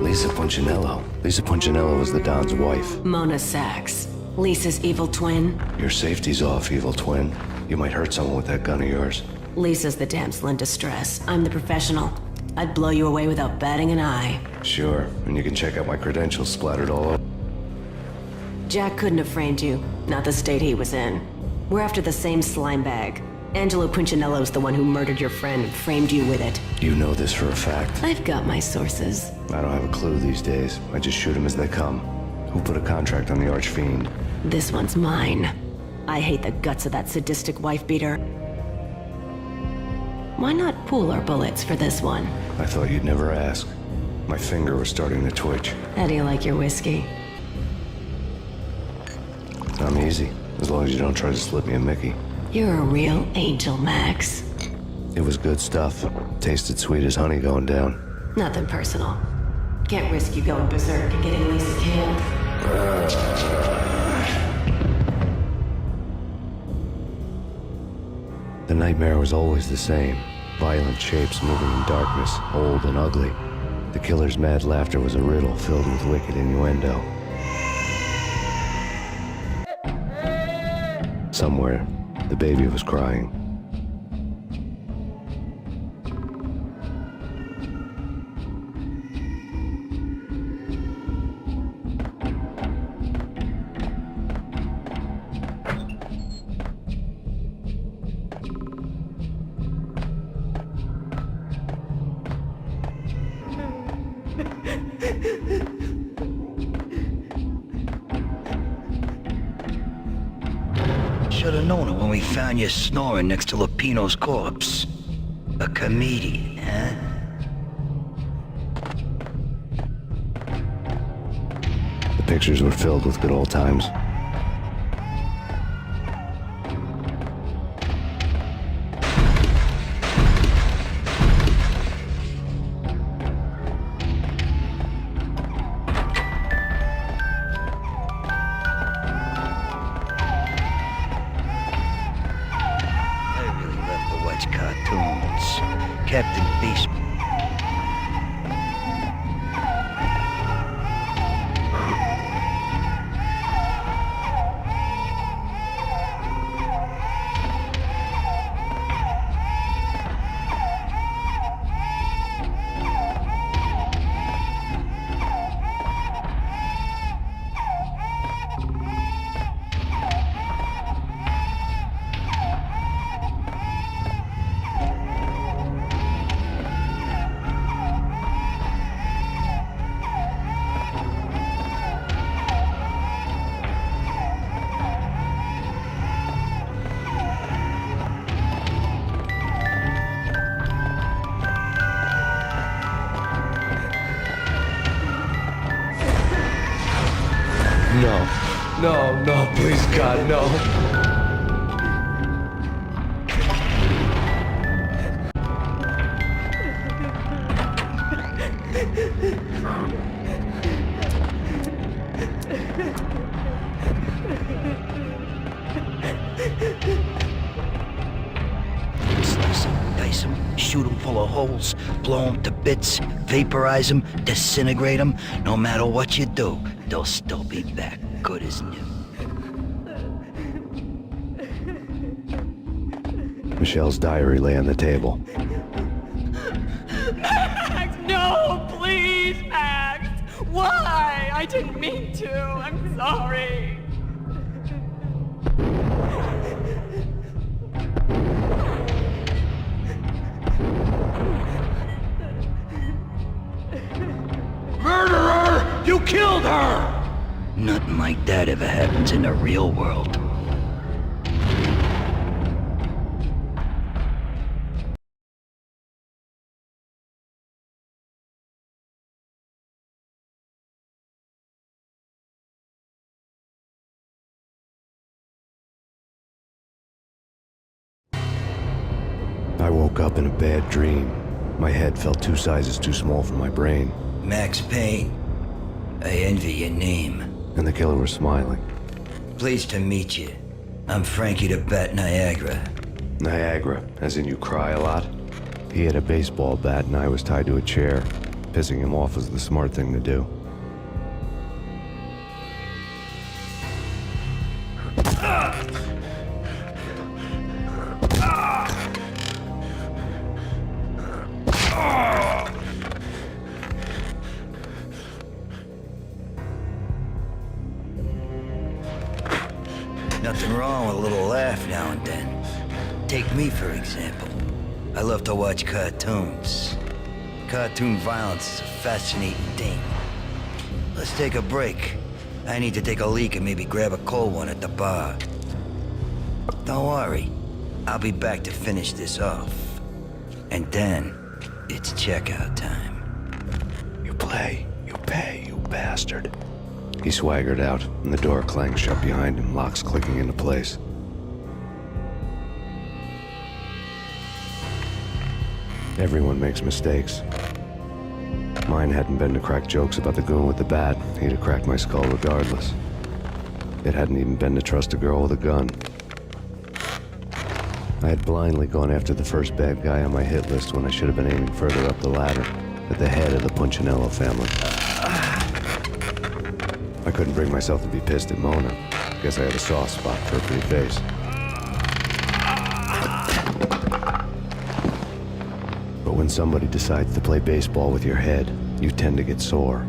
Lisa Punchinello. Lisa Punchinello was the Don's wife. Mona Sachs. Lisa's evil twin. Your safety's off, evil twin. You might hurt someone with that gun of yours. Lisa's the damsel in distress. I'm the professional. I'd blow you away without batting an eye. Sure, and you can check out my credentials splattered all over. Jack couldn't have framed you. Not the state he was in. We're after the same slime bag. Angelo Punchinello's the one who murdered your friend and framed you with it. You know this for a fact. I've got my sources. I don't have a clue these days. I just shoot them as they come. Who put a contract on the Archfiend? This one's mine. I hate the guts of that sadistic wife-beater. Why not pool our bullets for this one? I thought you'd never ask. My finger was starting to twitch. How do you like your whiskey? I'm easy, as long as you don't try to slip me a Mickey. You're a real angel, Max. It was good stuff. Tasted sweet as honey going down. Nothing personal. Can't risk you going berserk and getting Lisa killed. The nightmare was always the same. Violent shapes moving in darkness, old and ugly. The killer's mad laughter was a riddle filled with wicked innuendo. Somewhere, the baby was crying. Should've known it when we found you snoring next to Lupino's corpse. A comedian, huh? The pictures were filled with good old times. Captain Beez. No, please, God, no. Slice them, dice them, shoot them full of holes, blow them to bits, vaporize them, disintegrate them. No matter what you do, they'll still be back, good as new. Michelle's diary lay on the table. Max, no, please, Max. Why? I didn't mean to. I'm sorry. Murderer! You killed her! Nothing like that ever happens in the real world. I woke up in a bad dream. My head felt 2 sizes too small for my brain. Max Payne, I envy your name. And the killer was smiling. Pleased to meet you. I'm Frankie the Bat Niagara. Niagara, as in you cry a lot? He had a baseball bat and I was tied to a chair. Pissing him off was the smart thing to do. Nothing wrong with a little laugh now and then. Take me, for example. I love to watch cartoons. Cartoon violence is a fascinating thing. Let's take a break. I need to take a leak and maybe grab a cold one at the bar. Don't worry. I'll be back to finish this off. And then, it's checkout time. You play, you pay, you bastard. He swaggered out, and the door clanged shut behind him, locks clicking into place. Everyone makes mistakes. Mine hadn't been to crack jokes about the goon with the bat. He'd have cracked my skull regardless. It hadn't even been to trust a girl with a gun. I had blindly gone after the first bad guy on my hit list when I should have been aiming further up the ladder, at the head of the Punchinello family. I couldn't bring myself to be pissed at Mona. Guess I had a soft spot for a pretty face. But when somebody decides to play baseball with your head, you tend to get sore.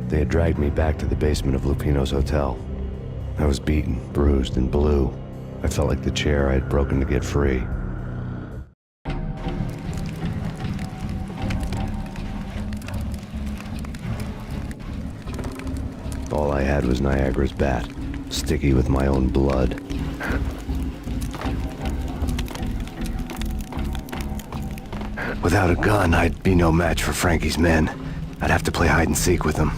They had dragged me back to the basement of Lupino's hotel. I was beaten, bruised, and blue. I felt like the chair I had broken to get free. All I had was Niagara's bat, sticky with my own blood. Without a gun, I'd be no match for Frankie's men. I'd have to play hide and seek with them.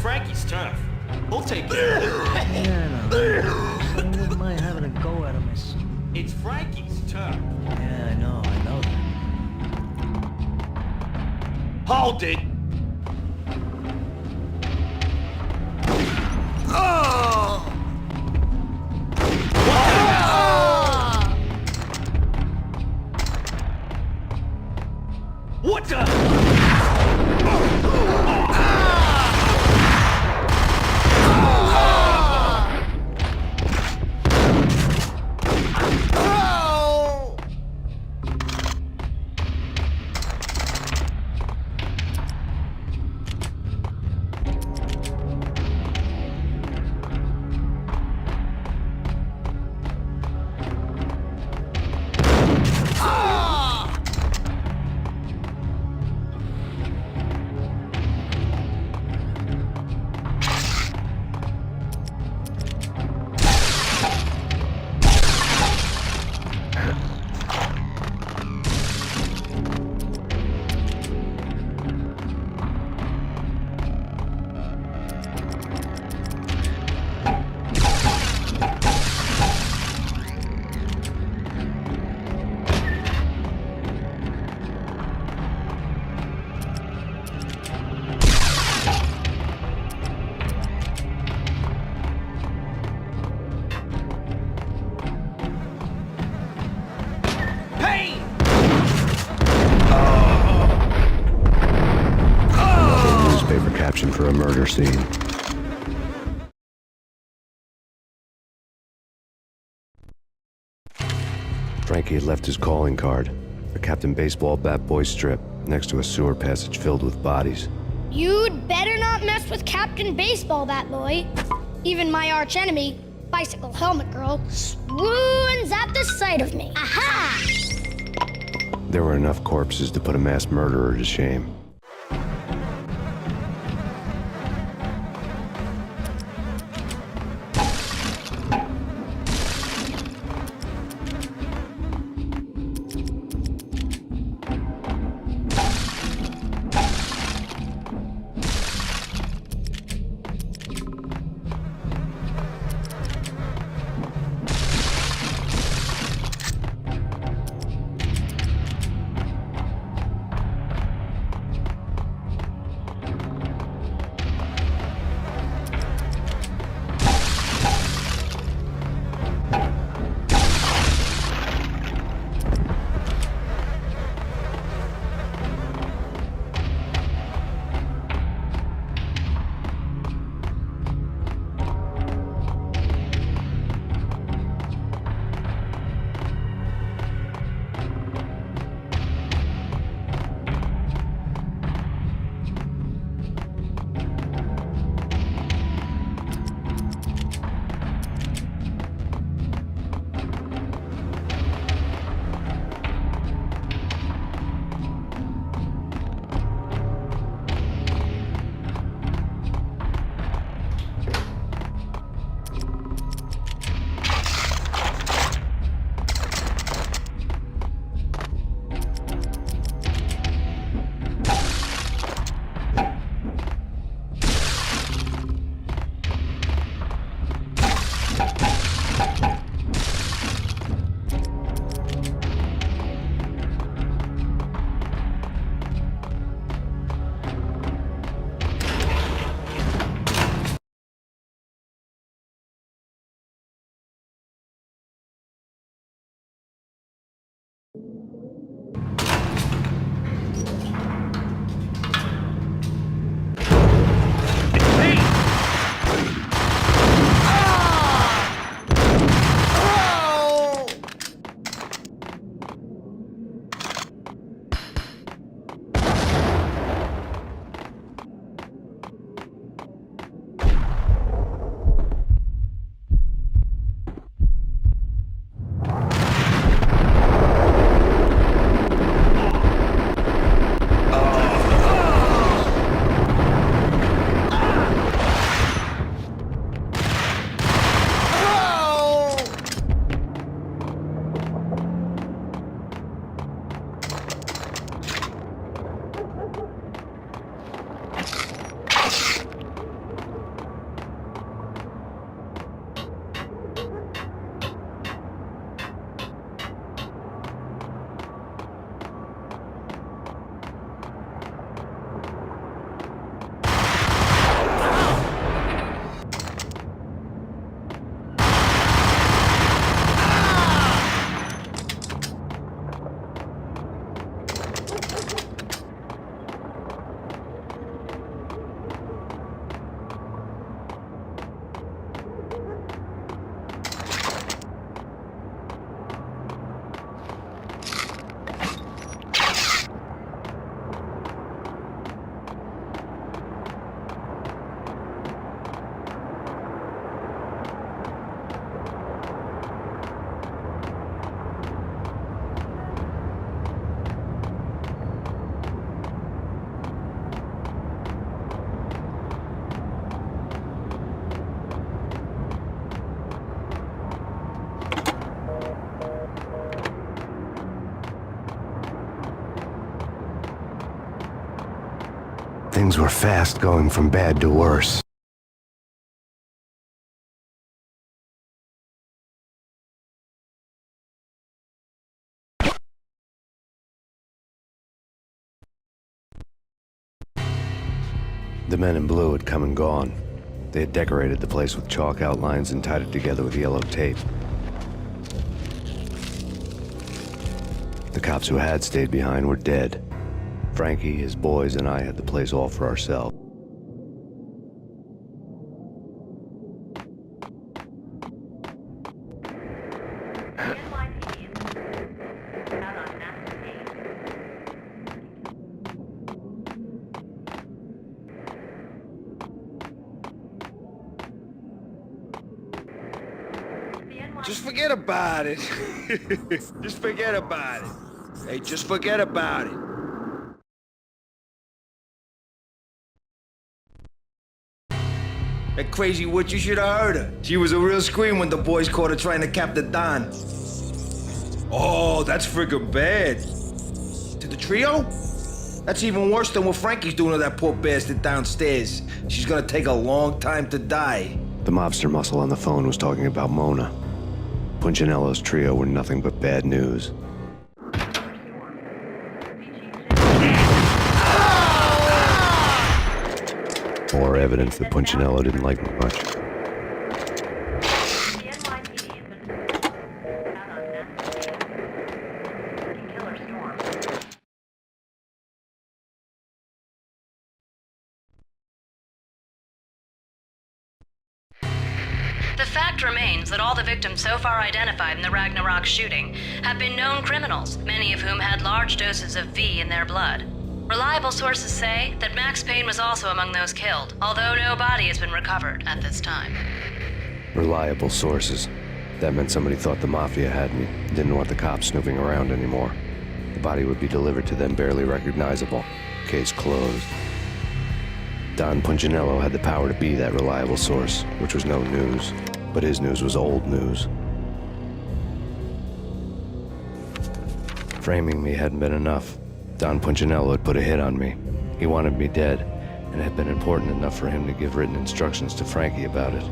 Frankie's tough. We'll take care of it. Yeah, no. I wouldn't mind having a go at him. It's Frankie's tough. Yeah, I know that. Hold it! What the? Payne! Newspaper caption for a murder scene. Frankie had left his calling card, a Captain Baseball Bat Boy strip, next to a sewer passage filled with bodies. You'd better not mess with Captain Baseball Bat Boy. Even my archenemy, Bicycle Helmet Girl, swoons at the sight of me. Aha! There were enough corpses to put a mass murderer to shame. Things were fast going from bad to worse. The men in blue had come and gone. They had decorated the place with chalk outlines and tied it together with yellow tape. The cops who had stayed behind were dead. Frankie, his boys, and I had the place all for ourselves. Just forget about it. Just forget about it. Hey, just forget about it. That crazy witch, you should have heard her. She was a real scream when the boys caught her trying to cap the Don. Oh, that's friggin' bad. To the trio? That's even worse than what Frankie's doing to that poor bastard downstairs. She's gonna take a long time to die. The mobster muscle on the phone was talking about Mona. Punchinello's trio were nothing but bad news. More evidence that Punchinello didn't like me much. The fact remains that all the victims so far identified in the Ragnarok shooting have been known criminals, many of whom had large doses of V in their blood. Reliable sources say that Max Payne was also among those killed, although no body has been recovered at this time. Reliable sources. That meant somebody thought the Mafia had me, didn't want the cops snooping around anymore. The body would be delivered to them barely recognizable. Case closed. Don Punchinello had the power to be that reliable source, which was no news. But his news was old news. Framing me hadn't been enough. Don Punchinello had put a hit on me. He wanted me dead, and it had been important enough for him to give written instructions to Frankie about it.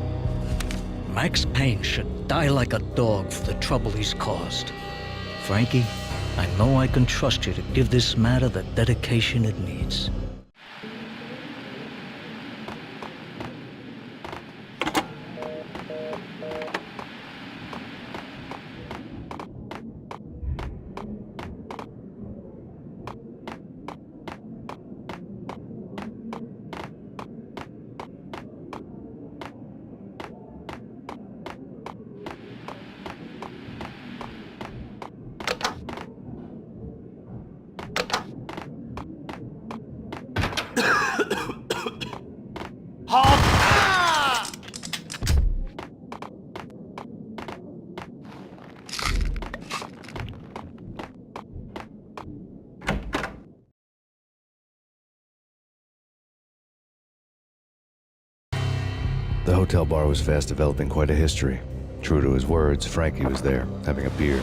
Max Payne should die like a dog for the trouble he's caused. Frankie, I know I can trust you to give this matter the dedication it needs. The hotel bar was fast developing quite a history. True to his words, Frankie was there, having a beer.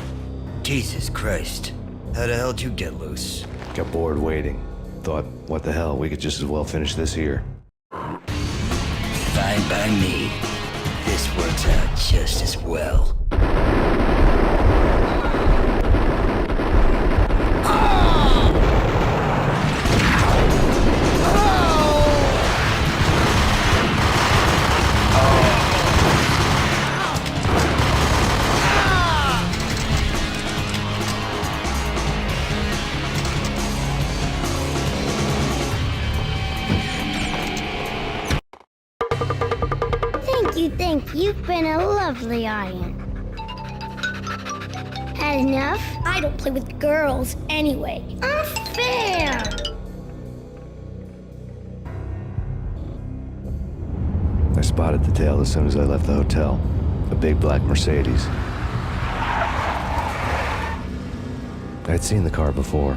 Jesus Christ. How the hell did you get loose? Got bored waiting. Thought, what the hell, we could just as well finish this here. Fine by me. This works out just as well. Thank you. You've been a lovely iron. Had enough? I don't play with girls anyway. Unfair! I spotted the tail as soon as I left the hotel. A big black Mercedes. I'd seen the car before.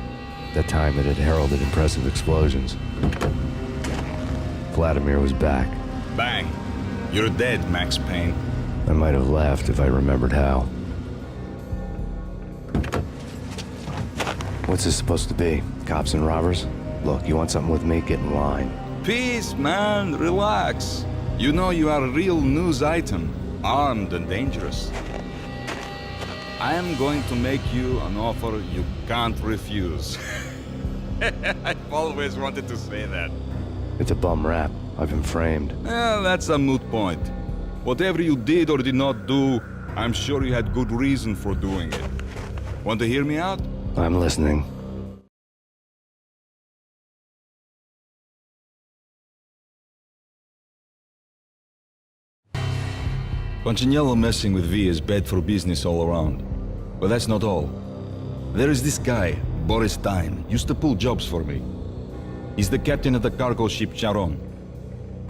That time it had heralded impressive explosions. Vladimir was back. Bang. You're dead, Max Payne. I might have laughed if I remembered how. What's this supposed to be? Cops and robbers? Look, you want something with me? Get in line. Peace, man, relax. You know you are a real news item, armed and dangerous. I am going to make you an offer you can't refuse. I've always wanted to say that. It's a bum rap. I've been framed. Well, that's a moot point. Whatever you did or did not do, I'm sure you had good reason for doing it. Want to hear me out? I'm listening. Punchinello messing with V is bad for business all around. But that's not all. There is this guy, Boris Time, used to pull jobs for me. He's the captain of the cargo ship Charon.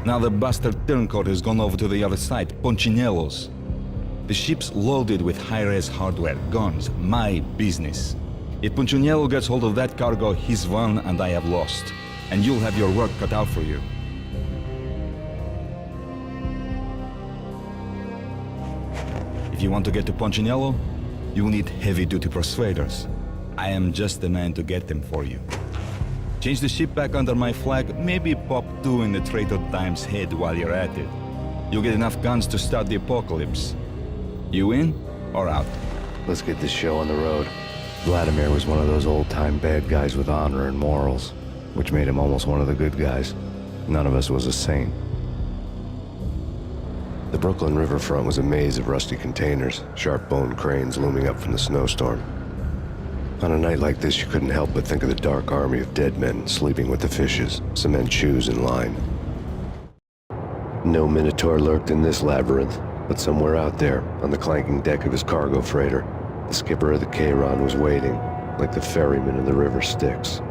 Now the bastard turncoat has gone over to the other side, Punchinello's. The ship's loaded with high-res hardware, guns, my business. If Punchinello gets hold of that cargo, he's won and I have lost. And you'll have your work cut out for you. If you want to get to Punchinello, you will need heavy-duty persuaders. I am just the man to get them for you. Change the ship back under my flag, maybe pop 2 in the Traitor Time's head while you're at it. You'll get enough guns to start the apocalypse. You in or out? Let's get this show on the road. Vladimir was one of those old-time bad guys with honor and morals, which made him almost one of the good guys. None of us was a saint. The Brooklyn riverfront was a maze of rusty containers, sharp-boned cranes looming up from the snowstorm. On a night like this, you couldn't help but think of the dark army of dead men sleeping with the fishes, cement shoes in line. No Minotaur lurked in this labyrinth, but somewhere out there, on the clanking deck of his cargo freighter, the skipper of the Chiron was waiting, like the ferryman in the river Styx.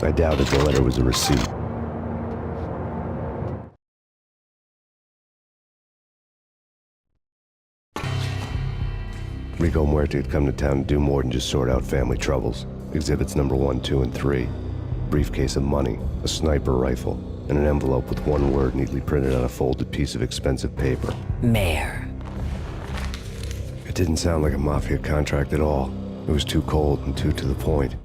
I doubted the letter was a receipt. Rico Muerte had come to town to do more than just sort out family troubles. Exhibits number 1, 2, and 3. Briefcase of money, a sniper rifle, and an envelope with one word neatly printed on a folded piece of expensive paper. Mayor. It didn't sound like a mafia contract at all. It was too cold and too to the point.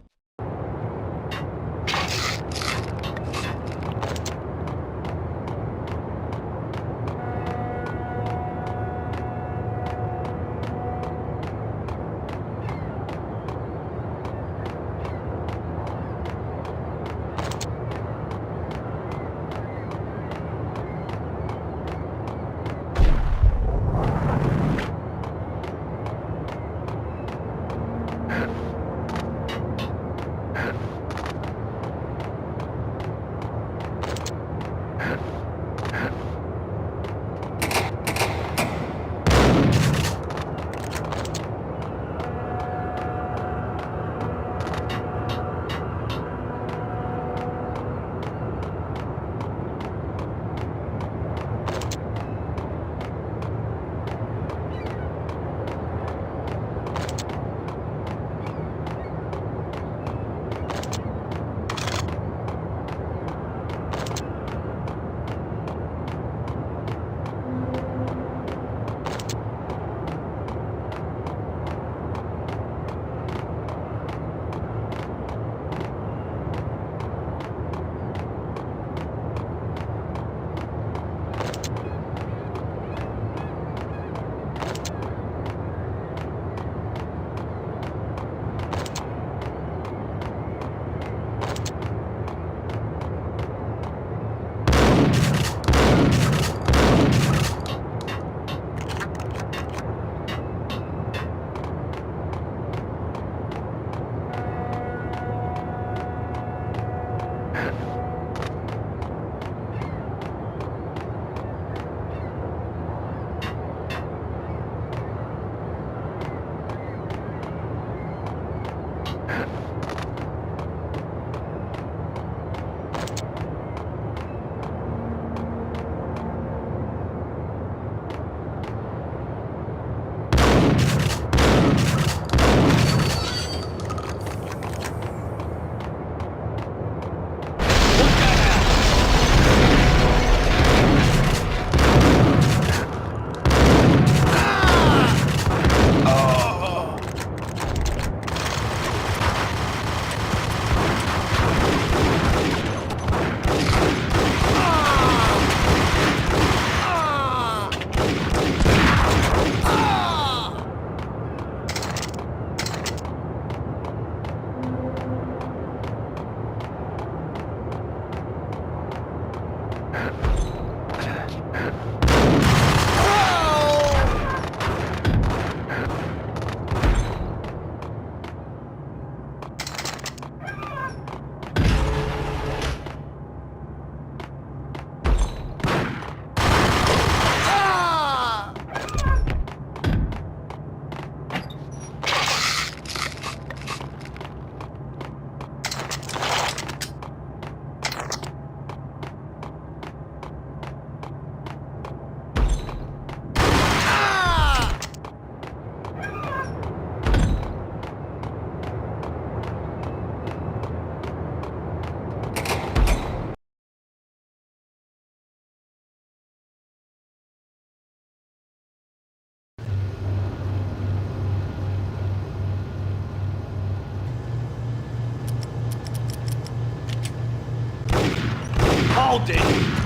Hold it!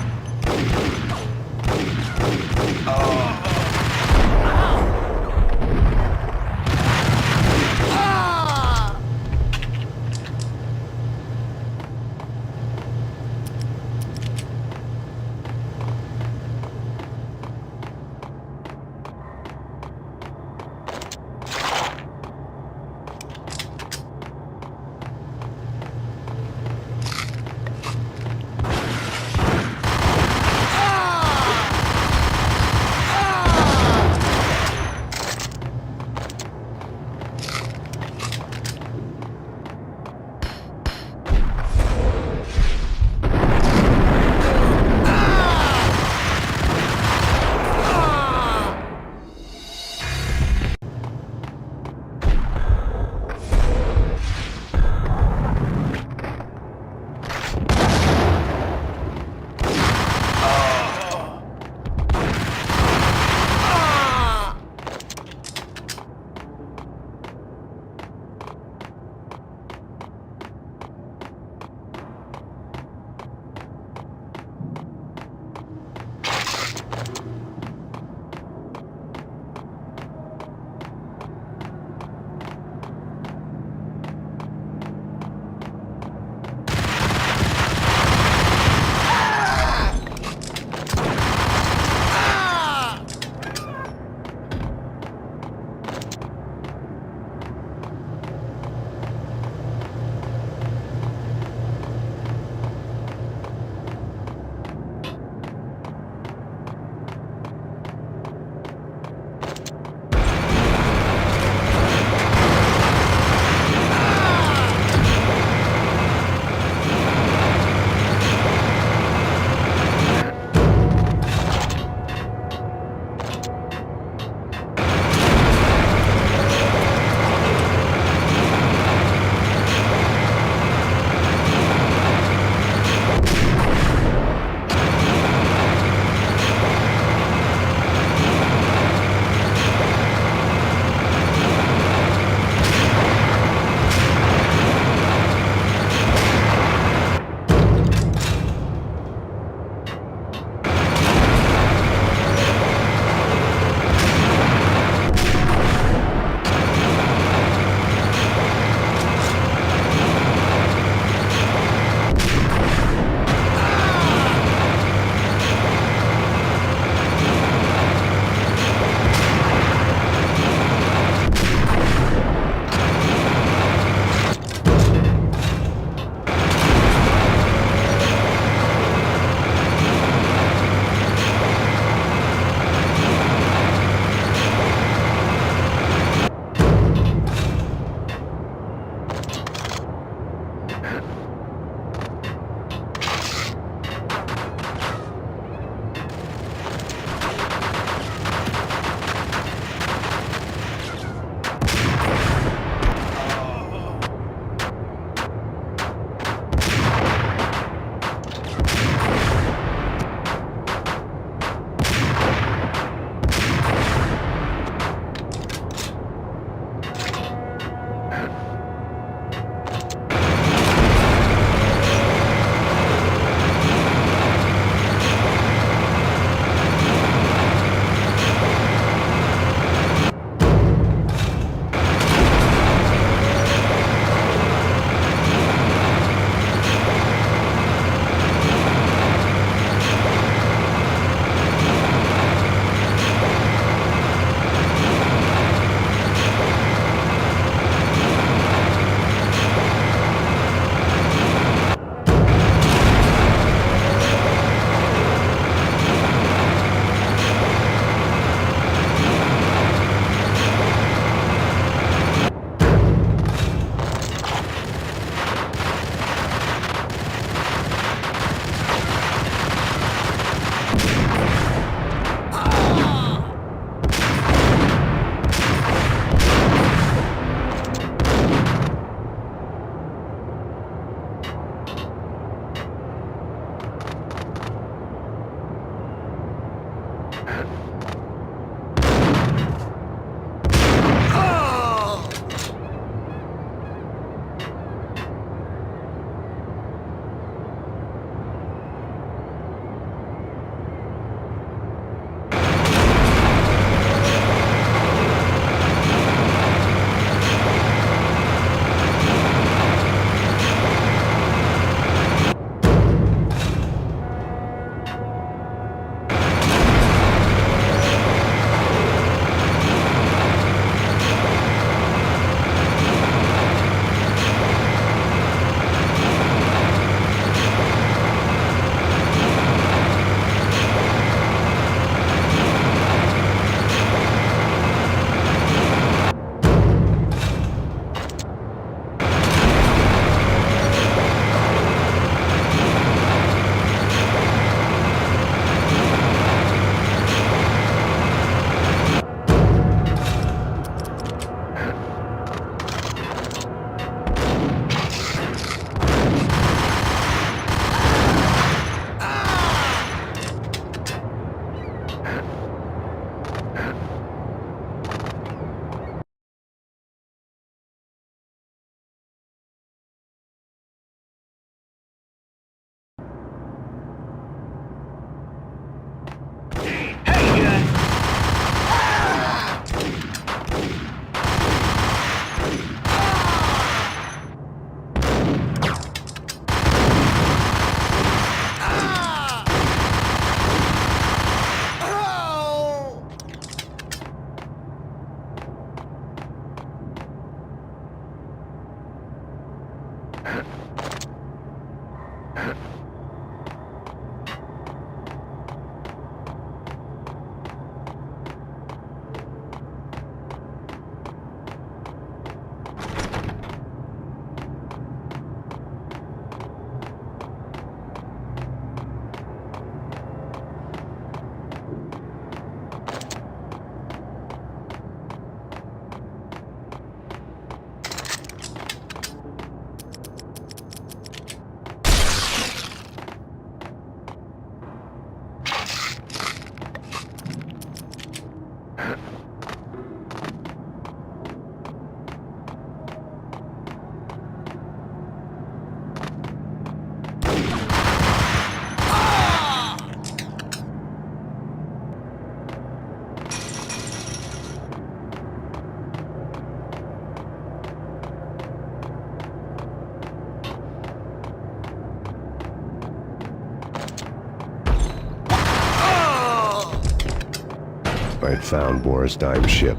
I had found Boris Dime's ship.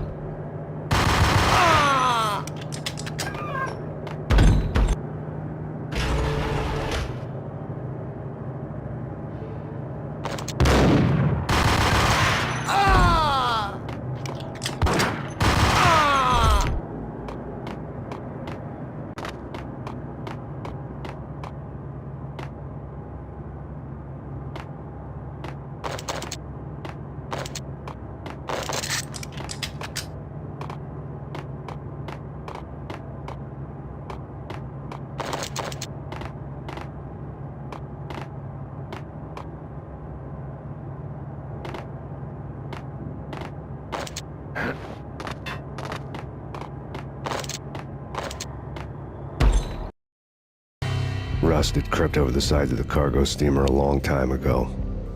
Rust had crept over the sides of the cargo steamer a long time ago.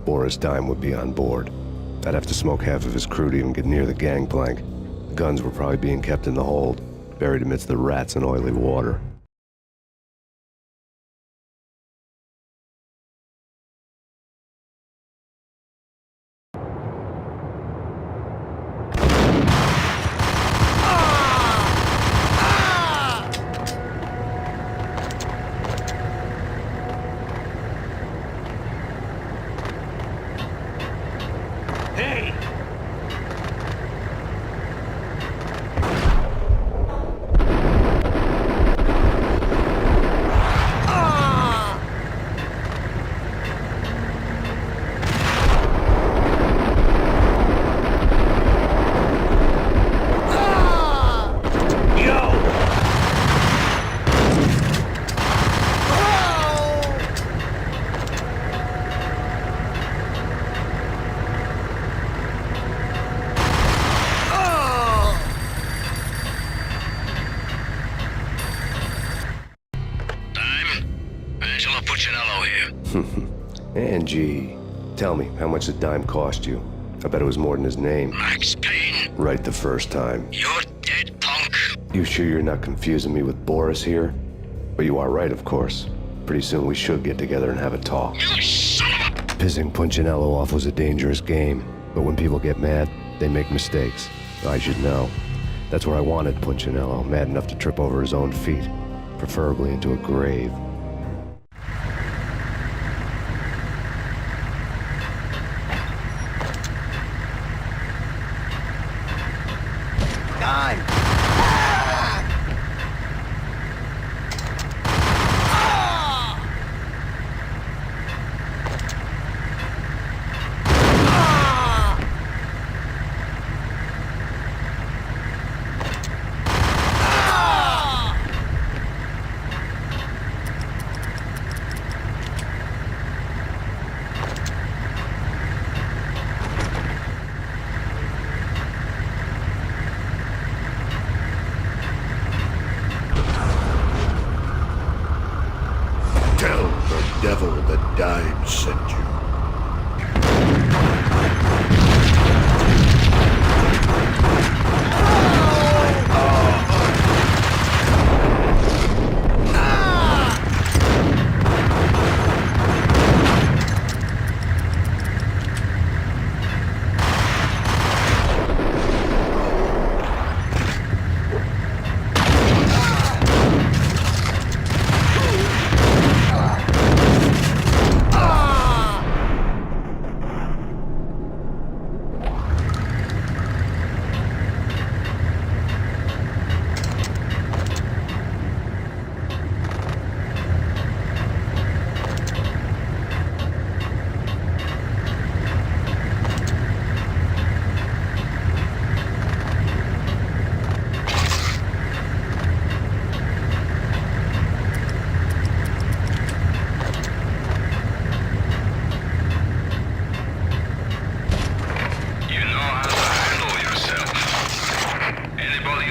Boris Dime would be on board. I'd have to smoke half of his crew to even get near the gangplank. The guns were probably being kept in the hold, buried amidst the rats and oily water. Angie, tell me, how much did Dime cost you? I bet it was more than his name. Max Payne, Right the first time. you're dead, punk. You sure you're not confusing me with Boris here? But you are right, of course. Pretty soon we should get together and have a talk. You son of a... Pissing Punchinello off was a dangerous game, but when people get mad, they make mistakes. I should know. That's where I wanted Punchinello, mad enough to trip over his own feet, preferably into a grave. Tell the devil that Dime sent you.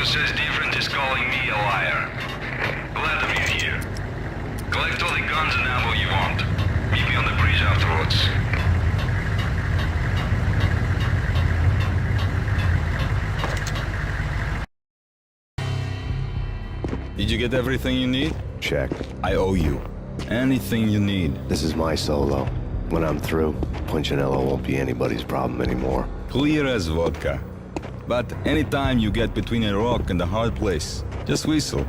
who says different is calling me a liar. Glad to be here. Collect all the guns and ammo you want. Meet me on the bridge afterwards. Did you get everything you need? Check. I owe you. Anything you need. This is my solo. When I'm through, Punchinello won't be anybody's problem anymore. Clear as vodka. But anytime you get between a rock and a hard place, just whistle.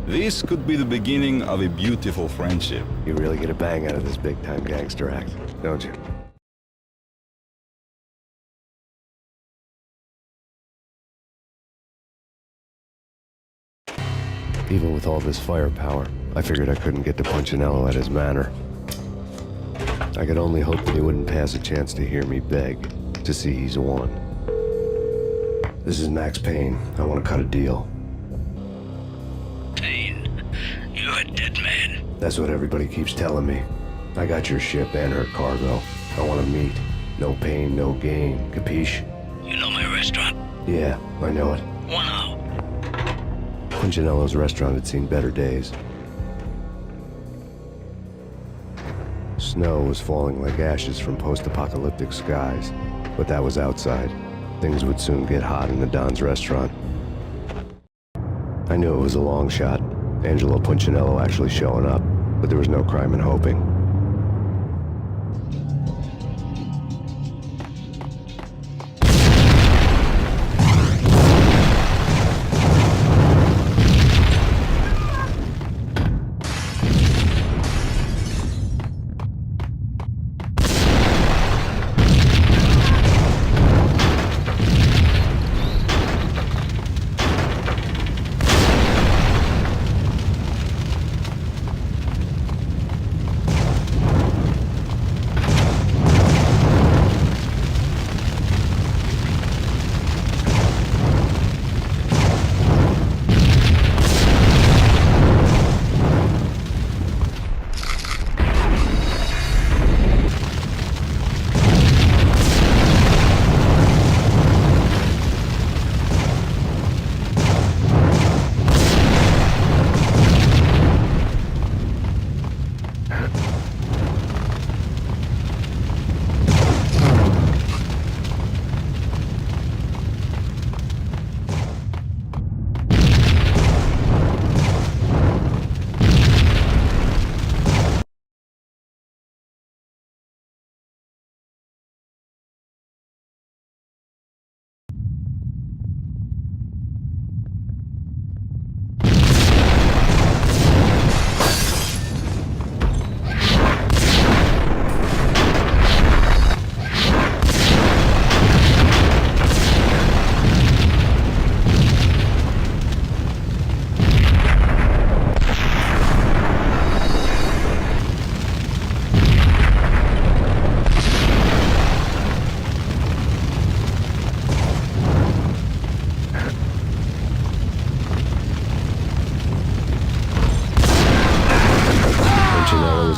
This could be the beginning of a beautiful friendship. You really get a bang out of this big-time gangster act, don't you? Even with all this firepower, I figured I couldn't get to Punchinello at his manor. I could only hope that he wouldn't pass a chance to hear me beg, to see he's won. This is Max Payne. I want to cut a deal. Payne, you're a dead man. That's what everybody keeps telling me. I got your ship and her cargo. I want to meet. No pain, no gain. Capiche? You know my restaurant? Yeah, I know it. 1 hour. Punchinello's restaurant had seen better days. Snow was falling like ashes from post-apocalyptic skies, but that was outside. Things would soon get hot in the Don's restaurant. I knew it was a long shot, Angelo Punchinello actually showing up, but there was no crime in hoping.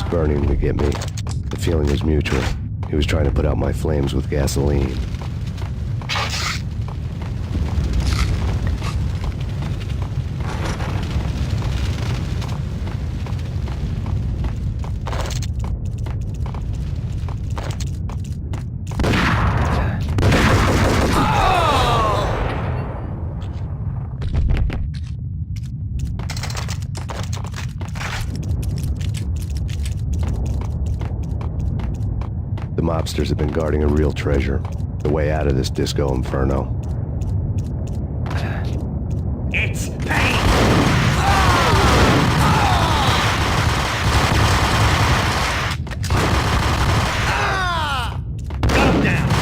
Burning to get me. The feeling was mutual. He was trying to put out my flames with gasoline. The mobsters have been guarding a real treasure, the way out of this disco inferno. It's Payne! Got him down!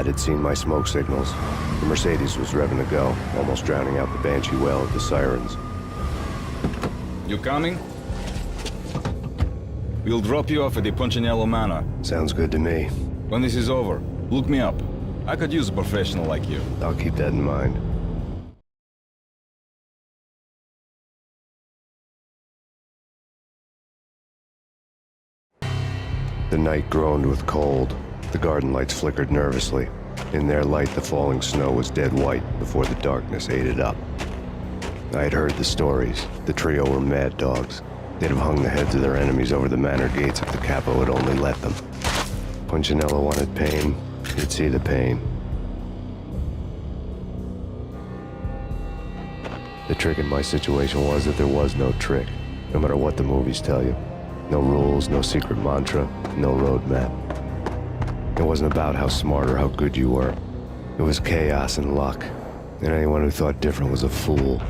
had seen my smoke signals. The Mercedes was revving to go, almost drowning out the banshee wail of the sirens. You coming? We'll drop you off at the Punchinello Manor. Sounds good to me. When this is over, look me up. I could use a professional like you. I'll keep that in mind. The night groaned with cold. The garden lights flickered nervously. In their light, the falling snow was dead white before the darkness ate it up. I had heard the stories. The trio were mad dogs. They'd have hung the heads of their enemies over the manor gates if the capo had only let them. Punchinello wanted Payne. He'd see the pain. The trick in my situation was that there was no trick, no matter what the movies tell you. No rules, no secret mantra, no roadmap. It wasn't about how smart or how good you were. It was chaos and luck, and anyone who thought different was a fool.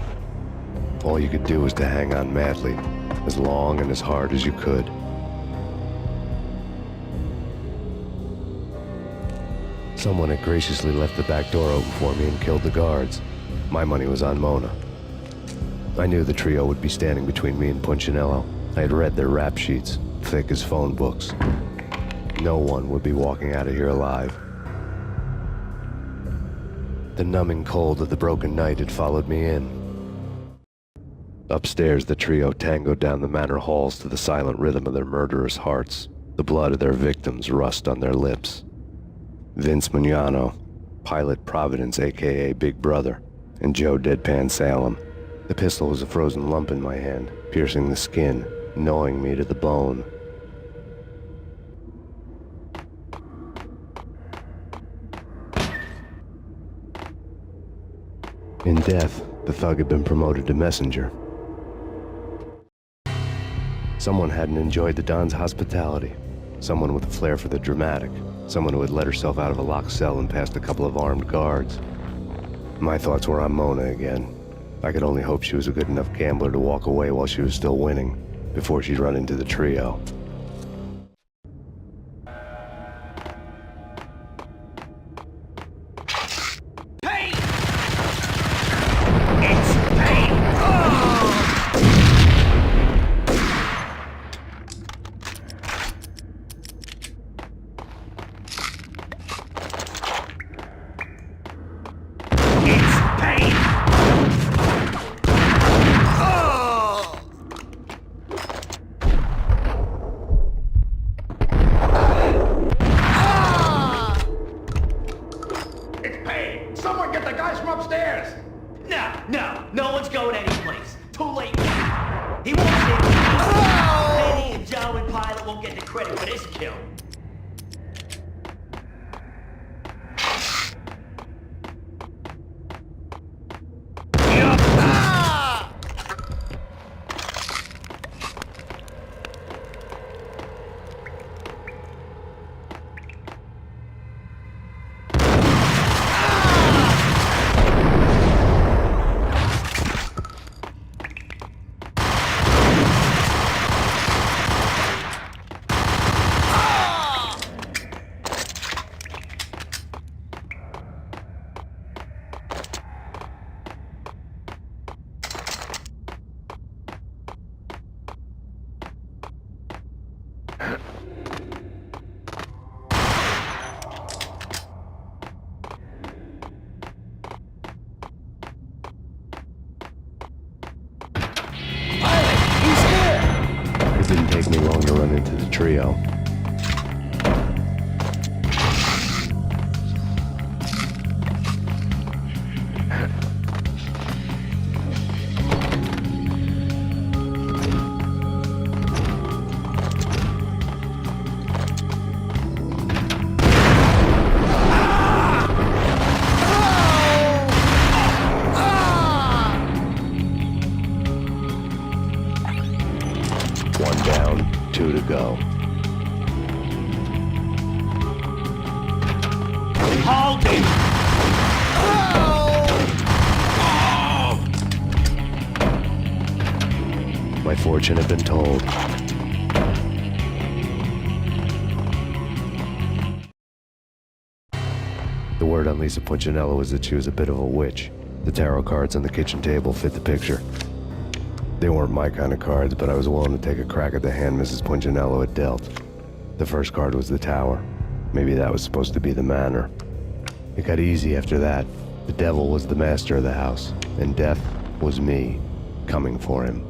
All you could do was to hang on madly, as long and as hard as you could. Someone had graciously left the back door open for me and killed the guards. My money was on Mona. I knew the trio would be standing between me and Punchinello. I had read their rap sheets, thick as phone books. No one would be walking out of here alive. The numbing cold of the broken night had followed me in. Upstairs, the trio tangoed down the manor halls to the silent rhythm of their murderous hearts. The blood of their victims rust on their lips. Vince Mugnano, Pilot Providence, a.k.a. Big Brother, and Joe Deadpan Salem. The pistol was a frozen lump in my hand, piercing the skin, gnawing me to the bone. In death, the thug had been promoted to messenger. Someone hadn't enjoyed the Don's hospitality. Someone with a flair for the dramatic. Someone who had let herself out of a locked cell and past a couple of armed guards. My thoughts were on Mona again. I could only hope she was a good enough gambler to walk away while she was still winning, before she'd run into the trio. Payne! It's Payne! Oh! It's Payne! Oh! It's Payne! Someone get the guys from upstairs! No one's going anyplace. Too late. He won't get Penny and Joe and Pilot won't get the credit for this kill. It didn't take me long to run into the trio. One down, two to go. Hold him! My fortune had been told. on Lisa Punchinello was that she was a bit of a witch. The tarot cards on the kitchen table fit the picture. They weren't my kind of cards, but I was willing to take a crack at the hand Mrs. Punchinello had dealt. The first card was the Tower. Maybe that was supposed to be the manor. It got easy after that. The devil was the master of the house, and death was me, coming for him.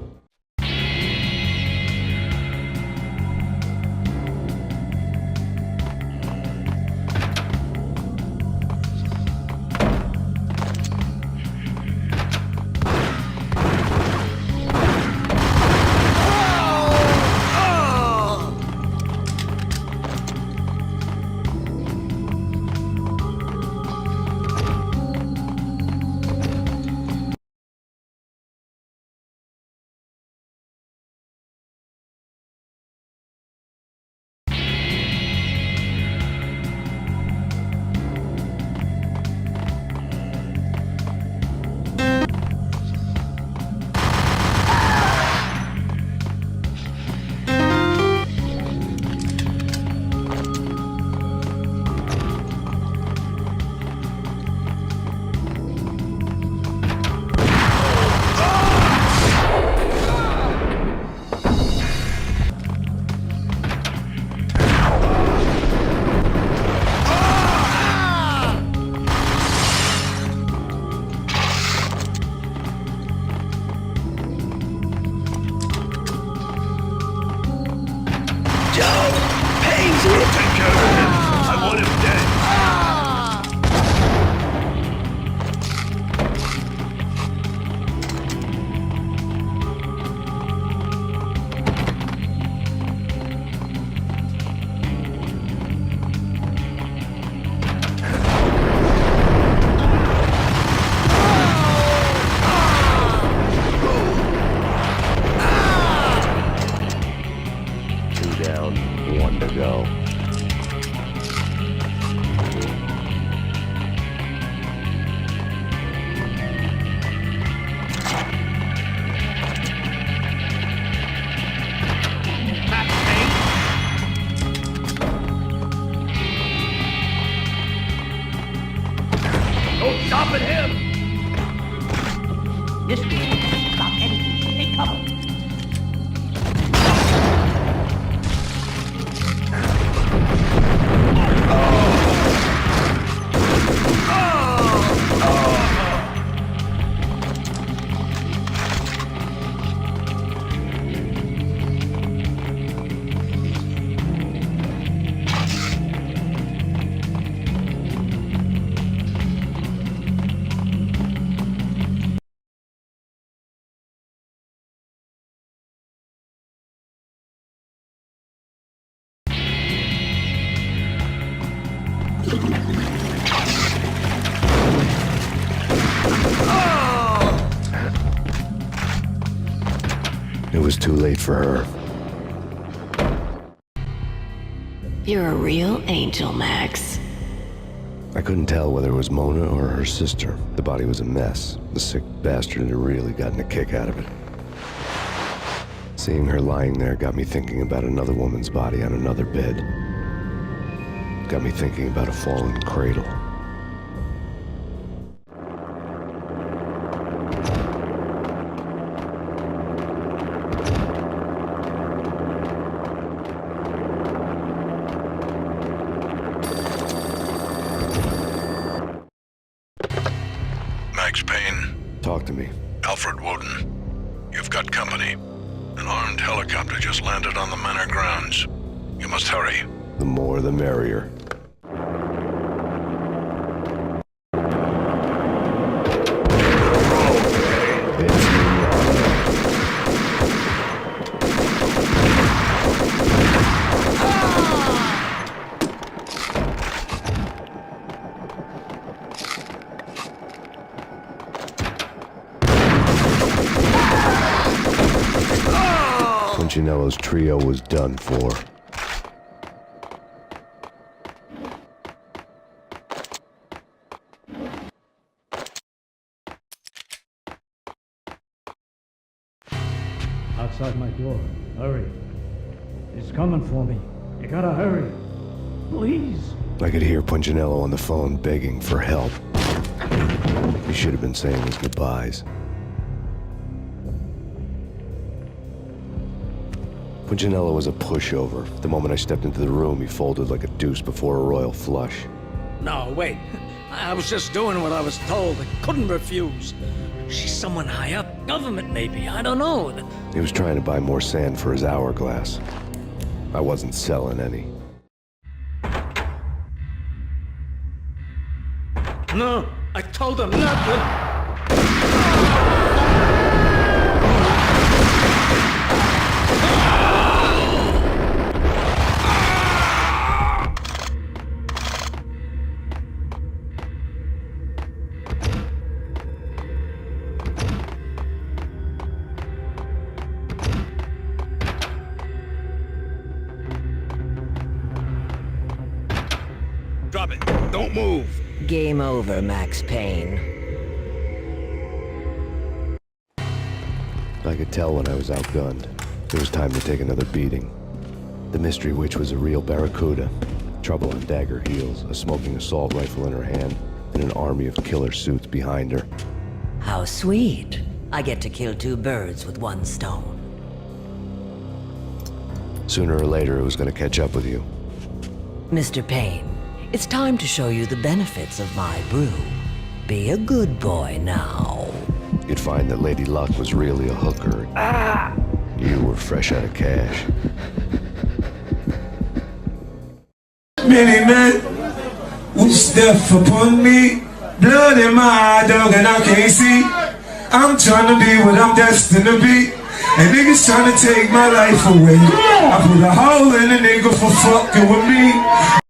Payne's here! Take care of him! I want him dead! Two down, one to go. No stopping him! This way, stop anything. Take cover. It was too late for her. You're a real angel, Max. I couldn't tell whether it was Mona or her sister. The body was a mess. The sick bastard had really gotten a kick out of it. Seeing her lying there got me thinking about another woman's body on another bed. Got me thinking about a fallen cradle. Max Payne, Talk to me. Alfred Woden. You've got company. An armed helicopter just landed on the manor grounds. You must hurry. The more the merrier. Punchinello's trio was done for. Outside my door. Hurry. He's coming for me. You gotta hurry. Please. I could hear Punchinello on the phone begging for help. He should have been saying his goodbyes. Punchinello was a pushover. The moment I stepped into the room, he folded like a deuce before a royal flush. No, wait. I was just doing what I was told. I couldn't refuse. She's someone high up. Government, maybe. I don't know. He was trying to buy more sand for his hourglass. I wasn't selling any. No, I told him not to. Drop it. Don't move. Game over, Max Payne. I could tell when I was outgunned. It was time to take another beating. The mystery witch was a real barracuda. Trouble on dagger heels, a smoking assault rifle in her hand, and an army of killer suits behind her. How sweet. I get to kill two birds with one stone. Sooner or later, it was going to catch up with you. Mr. Payne, it's time to show you the benefits of my brew. Be a good boy now. You'd find that Lady Luck was really a hooker. You were fresh out of cash. Many men will step upon me, blood in my eye, dog, and I can't see. I'm trying to be what I'm destined to be, and niggas trying to take my life away. I put a hole in a nigga for fucking with me.